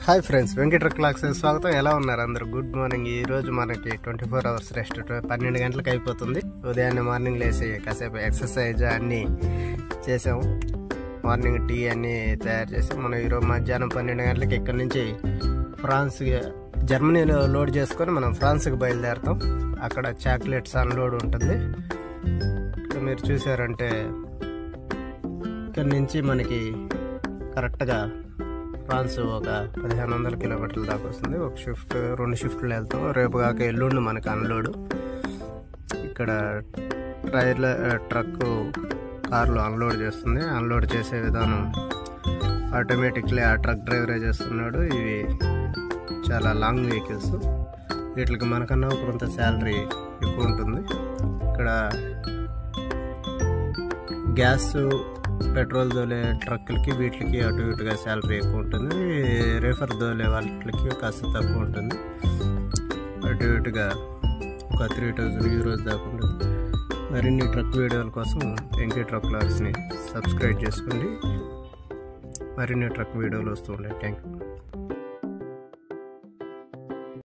Hi friends, Venky truck clocks స్వాగతం. ఎలా ఉన్నారు అందరూ? Good morning. ఈ రోజు మనకి 24 hours రెస్ట్. 12 గంటలకు అయిపోతుంది. ఉదయాన్నే మార్నింగ్ లేసి కాసేపు ఎక్సర్సైజ్ అన్నీ చేసాము. మార్నింగ్ టీ అన్నీ తయారు చేసాం. మనం ఈరోజు మధ్యాహ్నం 12 గంటలకి ఇక్కడి నుంచి జర్మనీలో లోడ్ చేసుకొని మనం ఫ్రాన్స్కి బయలుదేరుతాం. అక్కడ చాక్లెట్స్ అన్లోడ్ ఉంటుంది. మీరు చూసారంటే ఇక్కడి నుంచి మనకి కరెక్ట్గా ఫ్రాన్స్ ఒక 1500 కిలోమీటర్ల దాకా వస్తుంది. ఒక షిఫ్ట్ 2 షిఫ్ట్లు వెళ్తాం. రేపు కాక ఎల్లుండి మనకి అన్లోడ్. ఇక్కడ ట్రక్ కార్లో అన్లోడ్ చేస్తుంది. అన్లోడ్ చేసే విధానం ఆటోమేటిక్లీ ఆ ట్రక్ డ్రైవరే చేస్తున్నాడు. ఇవి చాలా లాంగ్ వెహికల్స్. వీటికి మనకన్నా కొంత శాలరీ ఎక్కువ ఉంటుంది. ఇక్కడ గ్యాస్ పెట్రోల్ దోలే ట్రక్కులకి వీటికి అటు ఇటుగా శాలరీ ఎక్కువ ఉంటుంది. రేఫర్ దోలే వాళ్ళకి కాస్త తక్కువ ఉంటుంది. అటు ఇటుగా ఒక 3000 euros దాకా ఉంటుంది. మరిన్ని ట్రక్ వీడియోల కోసం వెంకీ ట్రక్ క్లాక్స్ని సబ్స్క్రైబ్ చేసుకోండి. మరిన్ని ట్రక్ వీడియోలు వస్తూ ఉంటాయి. Thank you.